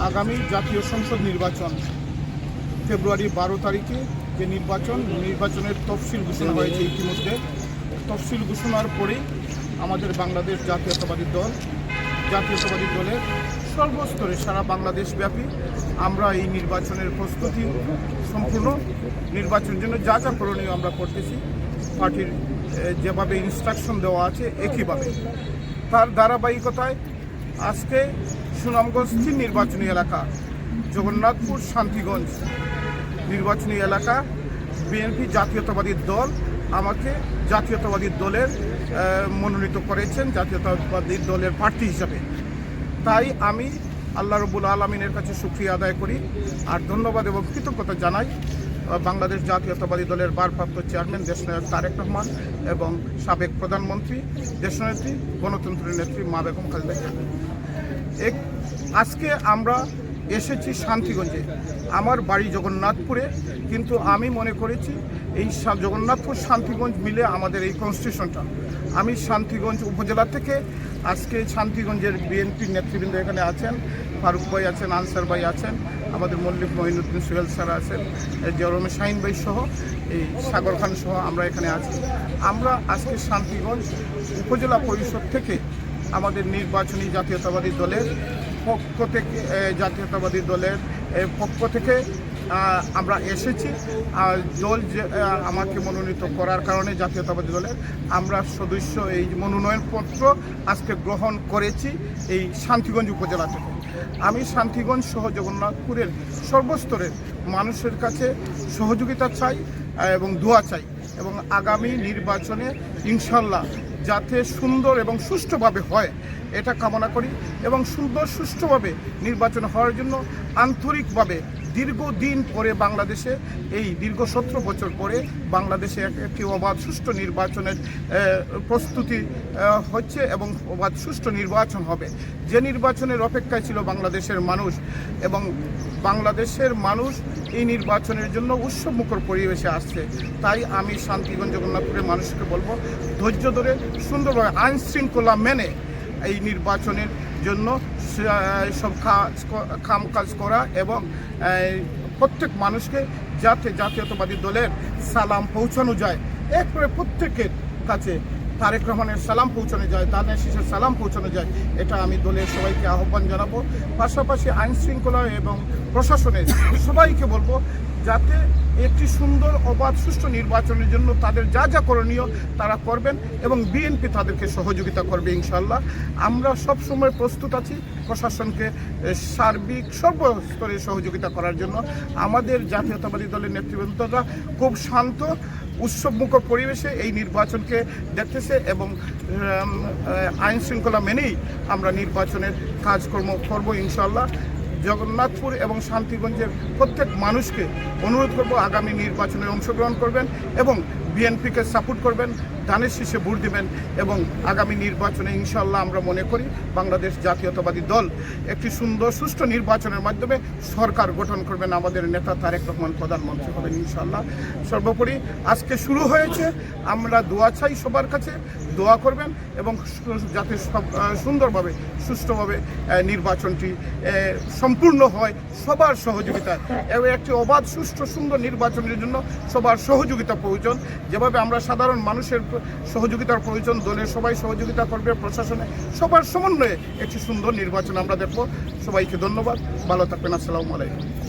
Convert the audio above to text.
আগামী জাতীয় সংসদ নির্বাচন ফেব্রুয়ারি 12 তারিখে যে নির্বাচনের তফসিল ঘোষণা হয়েছে। ইতিমধ্যে তফসিল ঘোষণার পরেই আমাদের বাংলাদেশ জাতীয়তাবাদী দলের সর্বস্তরে সারা বাংলাদেশ ব্যাপী আমরা এই নির্বাচনের প্রস্তুতি সম্পূর্ণ নির্বাচনের জন্য যা যা করণীয় আমরা করতেছি। পার্টির যেভাবে ইনস্ট্রাকশন দেওয়া আছে একইভাবে তার ধারাবাহিকতায় আজকে সুনামগঞ্জ 3 নির্বাচনী এলাকা, জগন্নাথপুর, শান্তিগঞ্জ নির্বাচনী এলাকা বিএনপি জাতীয়তাবাদী দল আমাকে জাতীয়তাবাদী দলের মনোনীত করেছেন জাতীয়তাবাদী দলের প্রার্থী হিসাবে। তাই আমি আল্লাহ রব্বুল আলমিনের কাছে শুকরিয়া আদায় করি আর ধন্যবাদ এবং কৃতজ্ঞতা জানাই বাংলাদেশ জাতীয়তাবাদী দলের ভারপ্রাপ্ত চেয়ারম্যান দেশনায়ক তারেক রহমান এবং সাবেক প্রধানমন্ত্রী দেশনেত্রী গণতন্ত্রের নেত্রী মা বেগম খালেদা জিয়া। আজকে আমরা এসেছি শান্তিগঞ্জে, আমার বাড়ি জগন্নাথপুরে, কিন্তু আমি মনে করেছি এই জগন্নাথপুর শান্তিগঞ্জ মিলে আমাদের এই কনস্টিটিউশনটা। আমি শান্তিগঞ্জ উপজেলা থেকে আজকে শান্তিগঞ্জের বিএনপির নেতৃবৃন্দ এখানে আছেন, ফারুক ভাই আছেন, আনসার ভাই আছেন, আমাদের মল্লিক মঈনুদ্দিন সোহেল স্যার আছেন, জেরোমে শাহিন ভাই সহ এই সাগর খান সহ আমরা এখানে আছি। আমরা আজকে শান্তিগঞ্জ উপজেলা পরিষদ থেকে আমাদের নির্বাচনী জাতীয়তাবাদী দলের পক্ষ থেকে আমরা এসেছি। দল আমাকে মনোনীত করার কারণে জাতীয়তাবাদী দলের আমরা সদস্য এই মনোনয়নপত্র আজকে গ্রহণ করেছি এই শান্তিগঞ্জ উপজেলা থেকে। আমি শান্তিগঞ্জ সহ জগন্নাথপুরের সর্বস্তরের মানুষের কাছে সহযোগিতা চাই এবং দোয়া চাই, এবং আগামী নির্বাচনে ইনশাল্লাহ যাতে সুন্দর এবং সুষ্ঠুভাবে হয় এটা কামনা করি, এবং সুন্দর সুষ্ঠুভাবে নির্বাচন হওয়ার জন্য আন্তরিকভাবে দীর্ঘদিন পরে বাংলাদেশে এই দীর্ঘ 17 বছর পরে বাংলাদেশে একটি অবাধ সুষ্ঠু নির্বাচনের প্রস্তুতি হচ্ছে এবং অবাধ সুষ্ঠু নির্বাচন হবে। যে নির্বাচনের অপেক্ষায় ছিল বাংলাদেশের মানুষ, এবং বাংলাদেশের মানুষ এই নির্বাচনের জন্য উৎসবমুখর পরিবেশে আসছে। তাই আমি শান্তিগঞ্জ জগন্নাথপুরের মানুষকে বলবো ধৈর্য ধরে সুন্দরভাবে আইন শৃঙ্খলা মেনে এই নির্বাচনের জন্য সব কাজ করা, এবং প্রত্যেক মানুষকে যাতে জাতীয়তাবাদী দলের সালাম পৌঁছানো যায়, একবারে প্রত্যেকের কাছে তারেক রহমানের সালাম পৌঁছানো যায়, দানের শীষের সালাম পৌঁছানো যায়, এটা আমি দলের সবাইকে আহ্বান জানাবো। পাশাপাশি আইন শৃঙ্খলা এবং প্রশাসনের সবাইকে বলবো যাতে একটি সুন্দর অবাধ সুষ্ঠু নির্বাচনের জন্য তাদের যা যা করণীয় তারা করবেন, এবং বিএনপি তাদেরকে সহযোগিতা করবে ইনশাল্লাহ। আমরা সবসময় প্রস্তুত আছি প্রশাসনকে সার্বিক সর্বস্তরে সহযোগিতা করার জন্য। আমাদের জাতীয়তাবাদী দলের নেতৃবৃন্দরা খুব শান্ত উৎসবমুখর পরিবেশে এই নির্বাচনকে দেখতেছে, এবং আইন শৃঙ্খলা মেনেই আমরা নির্বাচনের কাজকর্ম করব ইনশাল্লাহ। জগন্নাথপুর এবং শান্তিগঞ্জের প্রত্যেক মানুষকে অনুরোধ করব আগামী নির্বাচনে অংশগ্রহণ করবেন এবং বিএনপিকে সাপোর্ট করবেন, ধানের শীষে ভোট দিবেন, এবং আগামী নির্বাচনে ইনশাল্লাহ আমরা মনে করি বাংলাদেশ জাতীয়তাবাদী দল একটি সুন্দর সুষ্ঠু নির্বাচনের মাধ্যমে সরকার গঠন করবেন, আমাদের নেতা তারেক রহমান প্রধানমন্ত্রী হবেন ইনশাল্লাহ। সর্বোপরি আজকে শুরু হয়েছে, আমরা দোয়া চাই, সবার কাছে দোয়া করবেন এবং যাতে সুন্দরভাবে সুষ্ঠুভাবে নির্বাচনটি সম্পূর্ণ হয় সবার সহযোগিতায়, এবং একটি অবাধ সুষ্ঠু সুন্দর নির্বাচনের জন্য সবার সহযোগিতা প্রয়োজন। যেভাবে আমরা সাধারণ মানুষের সহযোগিতার প্রয়োজন, দলের সবাই সহযোগিতা করবে, প্রশাসনে সবার সমন্বয়ে একটি সুন্দর নির্বাচন আমরা দেখব। সবাইকে ধন্যবাদ, ভালো থাকবেন, আসসালামু আলাইকুম।